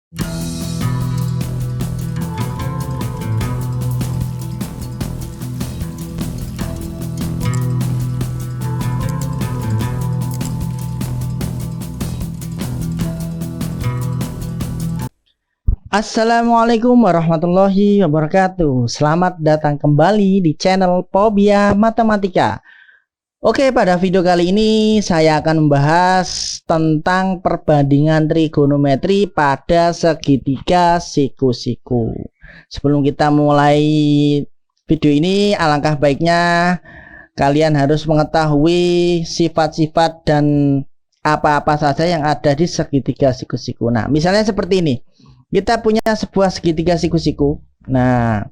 Assalamualaikum warahmatullahi wabarakatuh. Selamat datang kembali di channel Pobia Matematika. Oke, pada video kali ini saya akan membahas tentang perbandingan trigonometri pada segitiga siku-siku. Sebelum kita mulai video ini, alangkah baiknya kalian harus mengetahui sifat-sifat dan apa-apa saja yang ada di segitiga siku-siku. Nah, misalnya seperti ini. Kita punya sebuah segitiga siku-siku. Nah,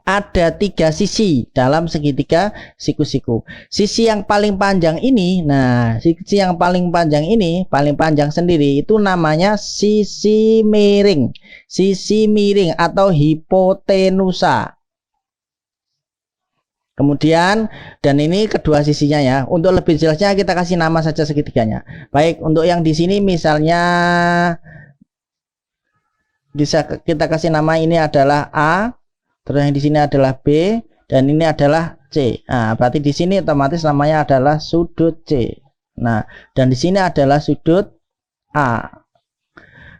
ada 3 sisi dalam segitiga siku-siku. Sisi yang paling panjang ini, nah, sisi yang paling panjang ini, paling panjang sendiri itu namanya sisi miring. Sisi miring atau hipotenusa. Kemudian, dan ini kedua sisinya ya. Untuk lebih jelasnya kita kasih nama saja segitiganya. Baik, untuk yang di sini misalnya bisa kita kasih nama, ini adalah A, terus yang di sini adalah B, dan ini adalah C. Nah, berarti di sini otomatis namanya adalah sudut C. Nah, dan di sini adalah sudut A.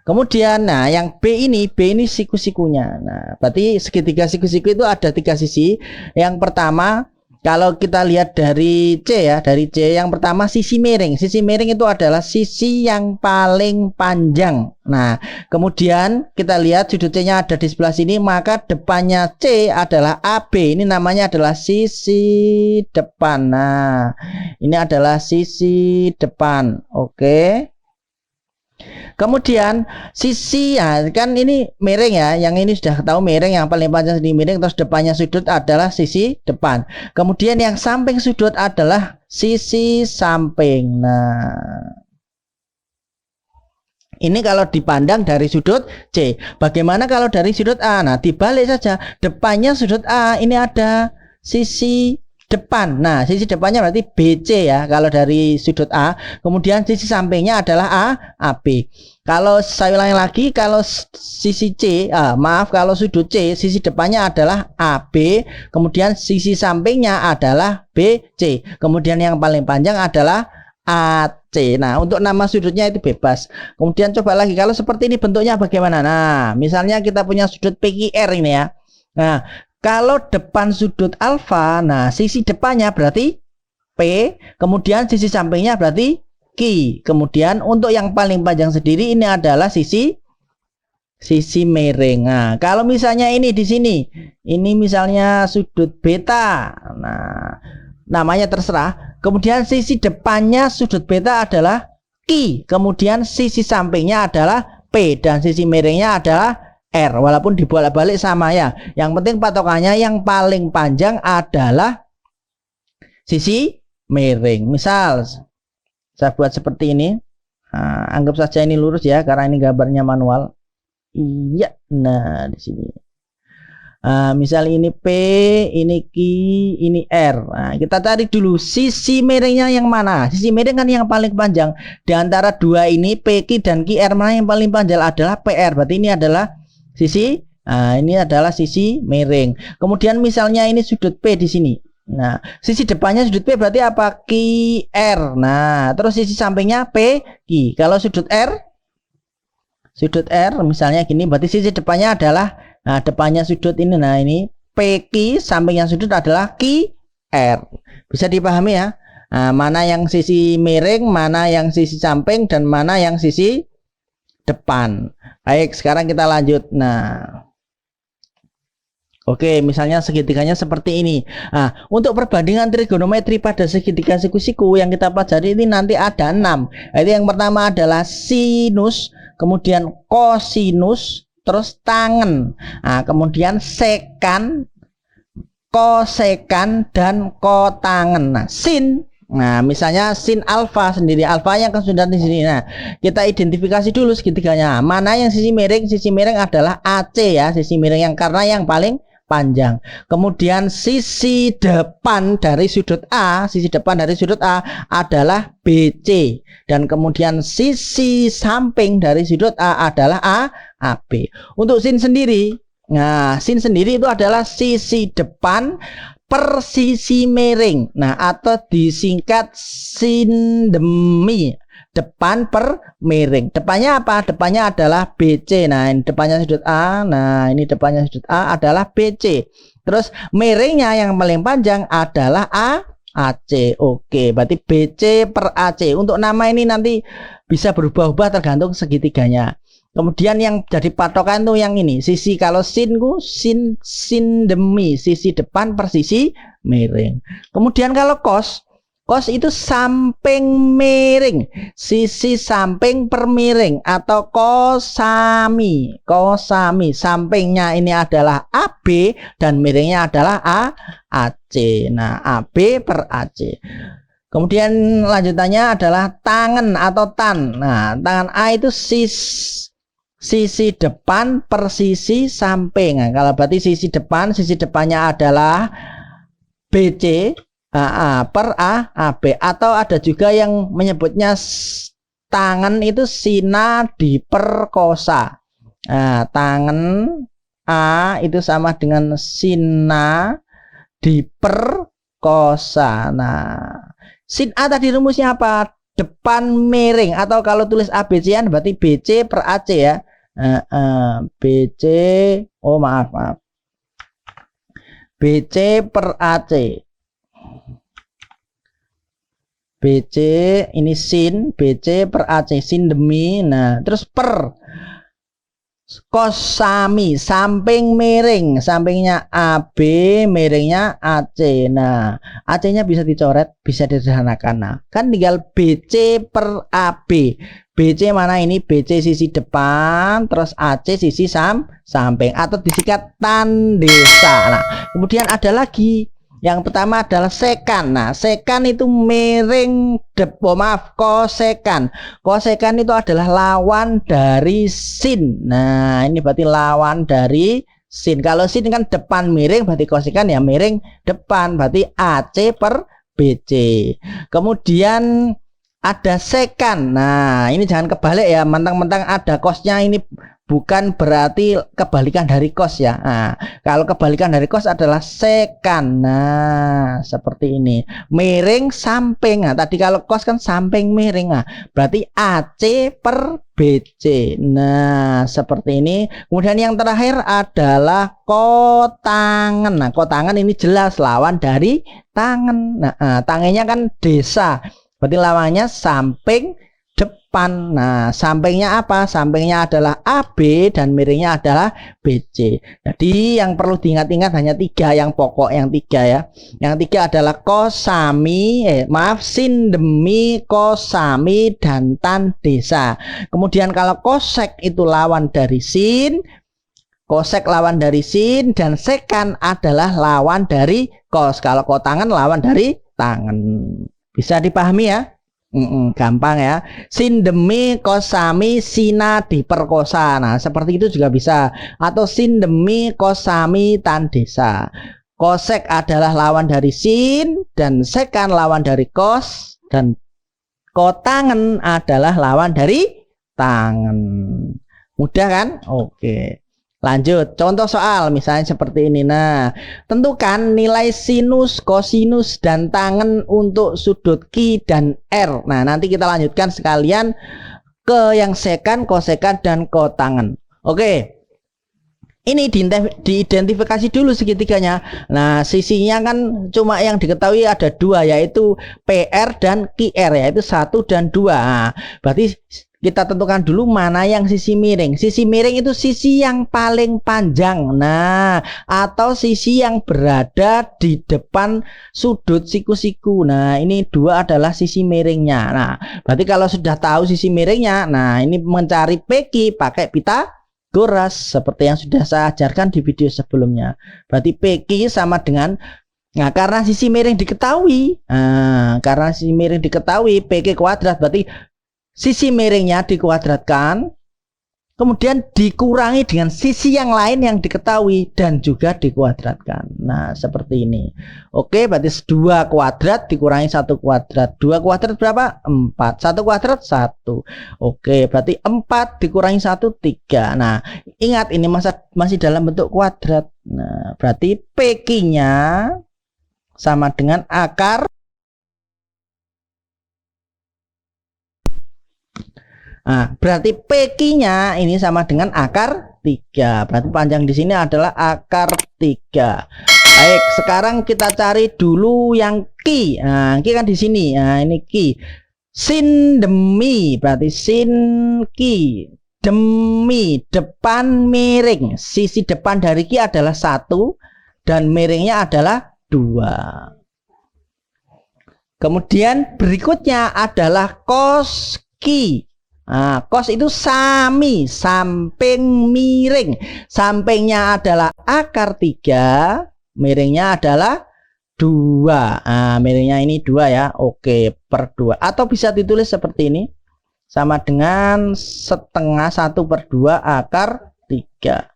Kemudian, nah, yang B ini siku-sikunya. Nah, berarti segitiga siku-siku itu ada 3 sisi. Yang pertama, kalau kita lihat dari C ya, dari C yang pertama sisi miring. Sisi miring itu adalah sisi yang paling panjang. Nah, kemudian kita lihat sudut C-nya ada di sebelah sini, maka depannya C adalah AB. Ini namanya adalah sisi depan. Nah, ini adalah sisi depan. Oke. Kemudian sisi ya, kan ini miring ya, yang ini sudah tahu miring, yang paling panjang sisi miring, terus depannya sudut adalah sisi depan. Kemudian yang samping sudut adalah sisi samping. Nah, ini kalau dipandang dari sudut C. Bagaimana kalau dari sudut A? Nah, dibalik saja. Depannya sudut A ini ada sisi depan. Nah, sisi depannya berarti BC ya kalau dari sudut A. Kemudian sisi sampingnya adalah AB. Kalau saya ulangi lagi, kalau sisi C, kalau sudut C, sisi depannya adalah AB, kemudian sisi sampingnya adalah BC, kemudian yang paling panjang adalah AC. Nah, untuk nama sudutnya itu bebas. Kemudian coba lagi, kalau seperti ini bentuknya bagaimana? Nah, misalnya kita punya sudut PQR ini ya. Nah, kalau depan sudut alfa, nah sisi depannya berarti P, kemudian sisi sampingnya berarti Q. Kemudian untuk yang paling panjang sendiri ini adalah sisi miring. Nah, kalau misalnya ini di sini, ini misalnya sudut beta. Nah, namanya terserah. Kemudian sisi depannya sudut beta adalah Q, kemudian sisi sampingnya adalah P, dan sisi miringnya adalah R. Walaupun dibolak-balik sama ya. Yang penting patokannya yang paling panjang adalah sisi miring. Misal saya buat seperti ini. Nah, anggap saja ini lurus ya, karena ini gambarnya manual. Iya, nah di sini. Misal ini P, ini Q, ini R. Nah, kita cari dulu sisi miringnya yang mana. Sisi miring kan yang paling panjang. Di antara dua ini P, Q, dan QR, mana yang paling panjang adalah PR. Berarti ini adalah sisi. Nah, ini adalah sisi miring. Kemudian misalnya ini sudut P di sini. Nah, sisi depannya sudut P berarti apa? QR. Nah, terus sisi sampingnya P, Q. Kalau sudut R misalnya gini, berarti sisi depannya adalah, nah, depannya sudut ini, nah ini PQ, sampingnya sudut adalah QR. Bisa dipahami ya? Nah, mana yang sisi miring, mana yang sisi samping, dan mana yang sisi depan. Baik, sekarang kita lanjut. Nah, oke, misalnya segitiganya seperti ini. Nah, untuk perbandingan trigonometri pada segitiga siku-siku yang kita pelajari ini nanti ada 6. Jadi yang pertama adalah sinus, kemudian kosinus, terus tangen. Nah, kemudian sekan, kosekan, dan kotangen. Nah, sin. Nah, misalnya sin alfa sendiri, alfa yang kesudahan di sini. Nah, kita identifikasi dulu segitiganya. Mana yang sisi miring? Sisi miring adalah AC ya, sisi miring yang karena yang paling panjang. Kemudian sisi depan dari sudut A, adalah BC, dan kemudian sisi samping dari sudut A adalah AB. Untuk sin sendiri, nah sin sendiri itu adalah sisi depan per sisi miring. Nah, atau disingkat sindemi, depan per miring. Depannya apa? Depannya adalah BC. Nah, ini depannya sudut A. Nah, ini depannya sudut A adalah BC. Terus miringnya yang paling panjang adalah AC. Oke, berarti BC per AC. Untuk nama ini nanti bisa berubah-ubah tergantung segitiganya. Kemudian yang jadi patokan tuh yang ini. Sisi, kalau sin ku sindemi, sisi depan per sisi miring. Kemudian kalau cos itu samping miring, sisi samping per miring, atau kosami. Sampingnya ini adalah AB dan miringnya adalah AC. Nah, AB per AC. Kemudian lanjutannya adalah tangan atau tan. Nah, tangan A itu sisi depan per sisi samping. Nah, kalau berarti sisi depannya adalah BC per AB, atau ada juga yang menyebutnya tangan itu sina diperkosa. Nah, tangan A itu sama dengan sina diperkosa. Nah, sin A tadi rumusnya apa? Depan miring, atau kalau tulis ABC-an berarti BC per AC ya. BC, maaf, BC per AC. BC ini sin, BC per AC, sin demi. Nah, terus per kosami, samping miring, sampingnya AB, miringnya AC. Nah, AC-nya bisa dicoret, bisa disederhanakan. Nah, kan tinggal BC per AB. BC mana ini? BC sisi depan, terus AC sisi samping, atau disingkat tandesa. Nah, kemudian ada lagi. Yang pertama adalah sekan. Nah, sekan itu miring kosekan. Kosekan itu adalah lawan dari sin. Nah, ini berarti lawan dari sin. Kalau sin kan depan miring, berarti kosekan ya miring depan, berarti AC per BC. Kemudian ada sekan. Nah, ini jangan kebalik ya, mentang-mentang ada kosnya, ini bukan berarti kebalikan dari kos ya. Nah, kalau kebalikan dari kos adalah sekan. Nah, seperti ini. Miring samping. Nah, tadi kalau kos kan samping miring. Nah, berarti AC per BC. Nah, seperti ini. Kemudian yang terakhir adalah kotangan. Nah, kotangan ini jelas lawan dari tangan. Nah, tangannya kan desa. Berarti lawannya samping depan. Nah, sampingnya apa? Sampingnya adalah AB dan miringnya adalah BC. Jadi yang perlu diingat-ingat hanya tiga, yang pokok yang tiga ya. Yang tiga adalah kosami, sindemi, kosami, dan tandesa. Kemudian kalau kosek itu lawan dari sin, kosek lawan dari sin, dan sekan adalah lawan dari kos. Kalau kotangan lawan dari tangan. Bisa dipahami ya? Gampang ya. Sindemi, kosami, sina diperkosa. Nah, seperti itu juga bisa. Atau sindemi, kosami, tandesa. Kosek adalah lawan dari sin, dan sekan lawan dari kos, dan kotangan adalah lawan dari tangan. Mudah kan? Oke. Lanjut, contoh soal misalnya seperti ini. Nah, tentukan nilai sinus, kosinus, dan tangen untuk sudut Q dan R. Nah, nanti kita lanjutkan sekalian ke yang sekan, kosekan, dan kotangen. Oke, ini diidentifikasi dulu segitiganya. Nah, sisinya kan cuma yang diketahui ada dua, yaitu PR dan QR, yaitu 1 dan 2. Nah, berarti kita tentukan dulu mana yang sisi miring. Sisi miring itu sisi yang paling panjang. Nah, atau sisi yang berada di depan sudut siku-siku. Nah, ini 2 adalah sisi miringnya. Nah, berarti kalau sudah tahu sisi miringnya, nah ini mencari PQ pakai Pitagoras seperti yang sudah saya ajarkan di video sebelumnya. Berarti PQ sama dengan, nah karena sisi miring diketahui, PQ kuadrat, berarti sisi miringnya dikuadratkan, kemudian dikurangi dengan sisi yang lain yang diketahui dan juga dikuadratkan. Nah, seperti ini. Oke, berarti 2 kuadrat dikurangi 1 kuadrat. 2 kuadrat berapa? 4. 1 kuadrat 1. Oke, berarti 4 dikurangi 1 3. Nah, ingat ini masih dalam bentuk kuadrat. Nah, berarti PQ-nya sama dengan akar. Nah, berarti PQ-nya ini sama dengan akar 3. Berarti panjang di sini adalah akar 3. Baik, sekarang kita cari dulu yang Q. Nah, Q kan di sini. Nah, ini Q. Sin demi, berarti sin Q. Demi, depan miring. Sisi depan dari Q adalah 1 dan miringnya adalah 2. Kemudian berikutnya adalah cos Q. Nah, cos itu sami, samping miring. Sampingnya adalah akar 3, miringnya adalah 2. Nah, miringnya ini 2 ya. Oke, per 2. Atau bisa ditulis seperti ini. Sama dengan setengah 1/2 akar 3.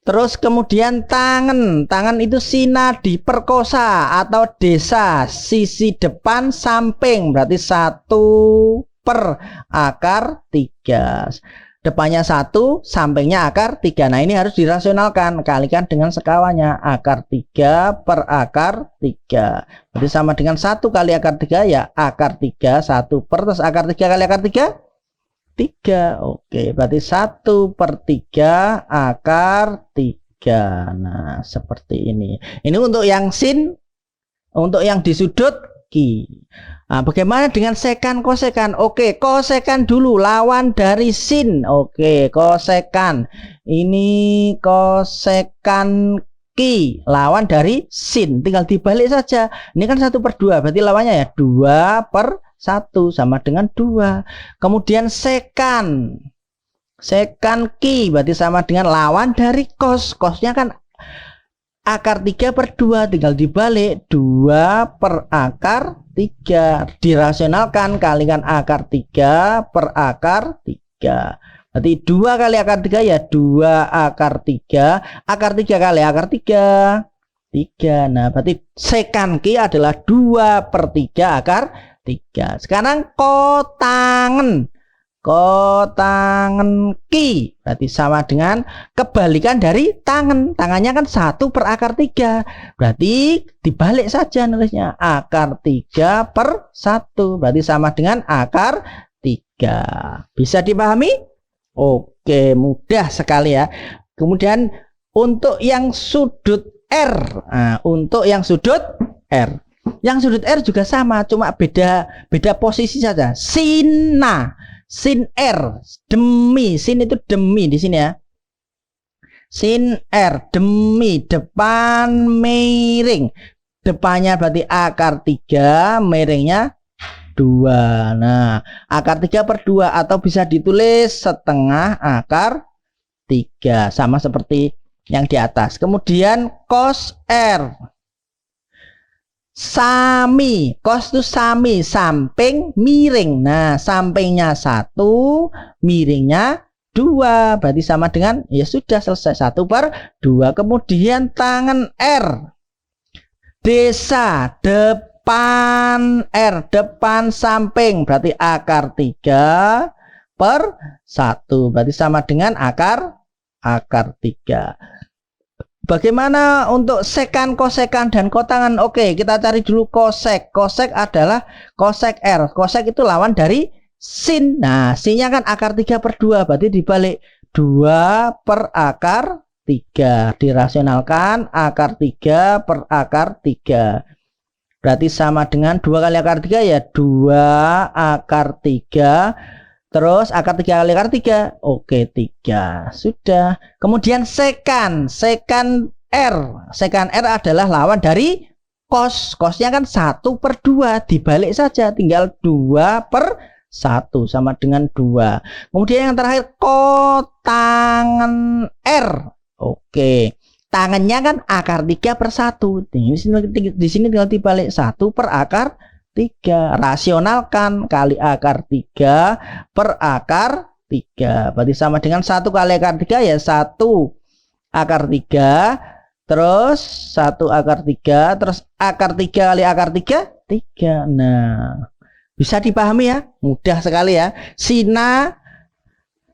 Terus kemudian tangan. Tangan itu sinadi perkosa atau desa. Sisi depan samping. Berarti 1 per akar 3. Depannya 1, sampingnya akar 3. Nah, ini harus dirasionalkan. Kalikan dengan sekawannya. Akar 3 per akar 3. Berarti sama dengan 1 kali akar 3 ya. Akar 3, 1 per terus akar 3 kali akar 3. 3. Oke, berarti 1 per 3 akar 3. Nah, seperti ini. Ini untuk yang sin. Untuk yang di sudut Q. Nah, bagaimana dengan sekan kosekan? Oke, kosekan dulu lawan dari sin. Oke, kosekan. Ini kosekan Q lawan dari sin. Tinggal dibalik saja. Ini kan 1/2. Berarti lawannya ya 2 per 1 sama dengan 2. Kemudian sekan. Sekan Q berarti sama dengan lawan dari cos. Cosnya kan akar 3/2, tinggal dibalik 2 per akar 3. Dirasionalkan, kalikan akar 3 per akar 3. Berarti 2 kali akar 3 ya 2 akar 3. Akar 3 kali akar 3. 3. Nah, berarti sekan Q adalah 2 per 3 akar 3. Sekarang kotangan. Kotangan Q berarti sama dengan kebalikan dari tangan. Tangannya kan 1 per akar 3. Berarti dibalik saja nulisnya. Akar 3 per 1. Berarti sama dengan akar 3. Bisa dipahami? Oke, mudah sekali ya. Kemudian untuk yang sudut R. Nah, untuk yang sudut R. Yang sudut R juga sama, cuma beda posisi saja. Sina. Sin R, demi, sin itu demi di sini ya. Sin R, demi, depan miring. Depannya berarti akar 3, miringnya 2. Nah, akar 3/2 atau bisa ditulis setengah akar 3. Sama seperti yang di atas. Kemudian cos R. Sami, cos itu sami, samping miring. Nah, sampingnya 1, miringnya 2. Berarti sama dengan, ya sudah selesai, 1/2. Kemudian tangan R. Desa, depan R, depan samping. Berarti akar 3 per 1. Berarti sama dengan akar 3. Bagaimana untuk sekan, kosekan, dan kotangan? Oke, kita cari dulu kosek. Kosek adalah kosek R. Kosek itu lawan dari sin. Nah, sinnya kan akar 3/2. Berarti dibalik 2 per akar 3. Dirasionalkan akar 3 per akar 3. Berarti sama dengan 2 kali akar 3 ya 2 akar 3. Terus akar 3 kali akar 3. Oke, 3. Sudah. Kemudian sekan. Sekan R. Sekan R adalah lawan dari cos. Cosnya kan 1/2. Dibalik saja. Tinggal 2 per 1. Sama dengan 2. Kemudian yang terakhir kotangan R. Oke. Tangannya kan akar 3 per 1. Di sini tinggal dibalik 1 per akar 3. Rasionalkan kali akar 3 per akar 3. Berarti sama dengan 1 kali akar 3 ya 1 akar 3. Terus 1 akar 3. Terus akar 3 kali akar 3, 3. Nah, bisa dipahami ya? Mudah sekali ya.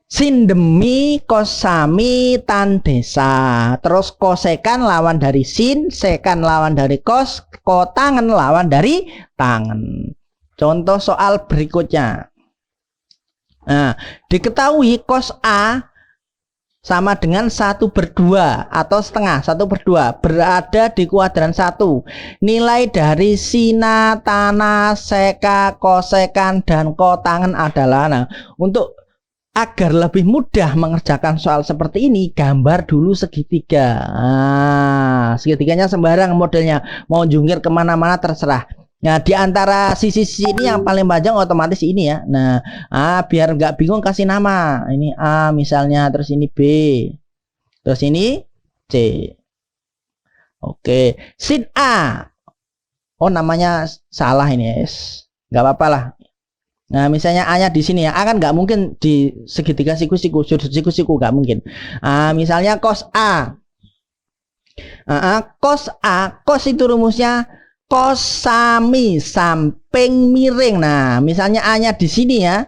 Sin demi kos sami tan desa. Terus kosekan lawan dari sin, sekan lawan dari kos, kotangan lawan dari tangan. Contoh soal berikutnya. Nah, diketahui kos A sama dengan 1/2 atau setengah 1/2 berada di kuadran 1. Nilai dari sina, tanah, seka, kosekan, dan kotangan adalah, nah, untuk agar lebih mudah mengerjakan soal seperti ini, gambar dulu segitiga. Nah, segitiganya sembarang modelnya, mau jungkir kemana-mana terserah. Nah, di antara sisi-sisi ini yang paling panjang otomatis ini ya. Nah, biar nggak bingung kasih nama. Ini A misalnya, terus ini B, terus ini C. Oke, sin A. Oh, namanya salah ini, yes. Nggak apa-apa lah. Nah, misalnya A-nya di sini ya, A kan nggak mungkin di segitiga siku-siku, sudut siku-siku nggak mungkin. Misalnya cos A. Cos A, cos itu rumusnya cos sami samping miring. Nah, misalnya A-nya di sini ya.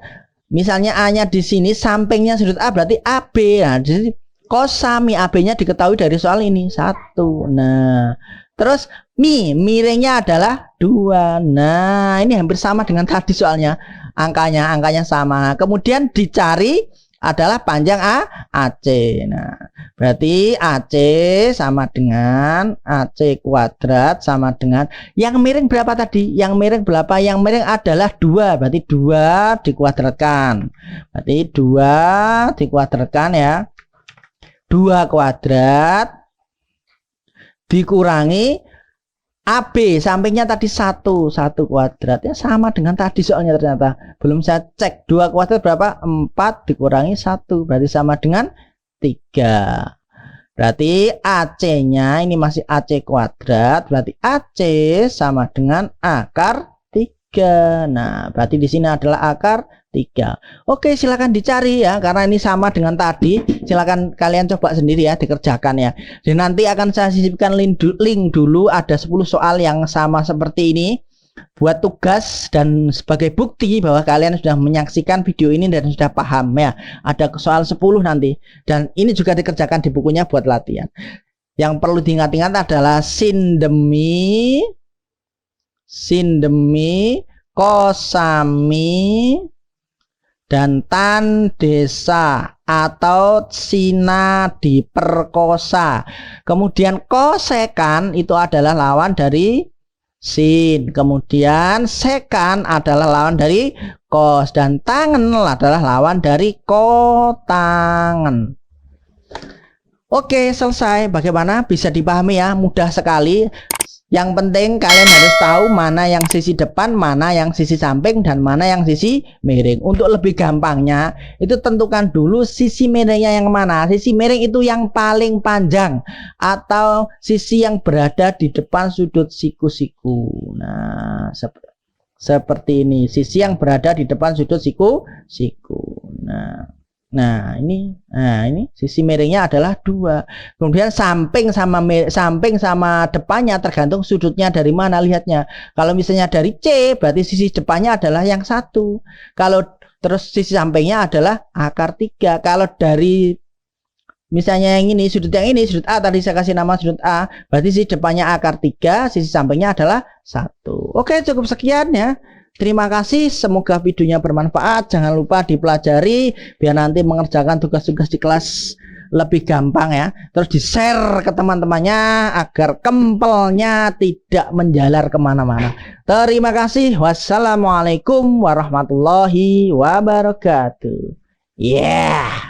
Misalnya A-nya di sini, sampingnya sudut A berarti AB. Nah, jadi cos sami AB-nya diketahui dari soal ini 1. Nah, terus miringnya adalah 2. Nah, ini hampir sama dengan tadi soalnya. Angkanya sama. Kemudian dicari adalah panjang AC. Nah, berarti AC sama dengan AC kuadrat sama dengan yang miring berapa tadi? Yang miring berapa? Yang miring adalah 2. Berarti 2 dikuadratkan. Berarti 2 dikuadratkan ya. 2 kuadrat dikurangi AB, sampingnya tadi 1 kuadrat ya, sama dengan tadi soalnya ternyata. Belum saya cek 2 kuadrat berapa? 4 dikurangi 1 berarti sama dengan 3. Berarti AC-nya ini masih AC kuadrat, berarti AC sama dengan akar 3. Nah, berarti di sini adalah akar 3. Oke, silakan dicari ya, karena ini sama dengan tadi. Silakan kalian coba sendiri ya, dikerjakan ya. Dan nanti akan saya sisipkan link dulu, ada 10 soal yang sama seperti ini buat tugas dan sebagai bukti bahwa kalian sudah menyaksikan video ini dan sudah paham ya. Ada soal 10 nanti, dan ini juga dikerjakan di bukunya buat latihan. Yang perlu diingat-ingat adalah sin demi kosami dan tan desa atau sina diperkosa. Kemudian kosekan itu adalah lawan dari sin. Kemudian sekan adalah lawan dari kos. Dan tangan adalah lawan dari kotangan. Oke, selesai. Bagaimana? Bisa dipahami ya? Mudah sekali. Yang penting kalian harus tahu mana yang sisi depan, mana yang sisi samping, dan mana yang sisi miring. Untuk lebih gampangnya, itu tentukan dulu sisi miringnya yang mana. Sisi miring itu yang paling panjang, atau sisi yang berada di depan sudut siku-siku. Nah, seperti ini. Sisi yang berada di depan sudut siku-siku. Nah, ini sisi miringnya adalah 2. Kemudian samping sama depannya tergantung sudutnya dari mana lihatnya. Kalau misalnya dari C, berarti sisi depannya adalah yang 1. Kalau terus sisi sampingnya adalah akar 3. Kalau dari misalnya yang ini, sudut yang ini, sudut A, tadi saya kasih nama sudut A, berarti sisi depannya akar 3, sisi sampingnya adalah 1. Oke, cukup sekian ya. Terima kasih, semoga videonya bermanfaat. Jangan lupa dipelajari biar nanti mengerjakan tugas-tugas di kelas lebih gampang ya. Terus di-share ke teman-temannya agar kempelnya tidak menjalar kemana-mana. Terima kasih. Wassalamualaikum warahmatullahi wabarakatuh. Yeah.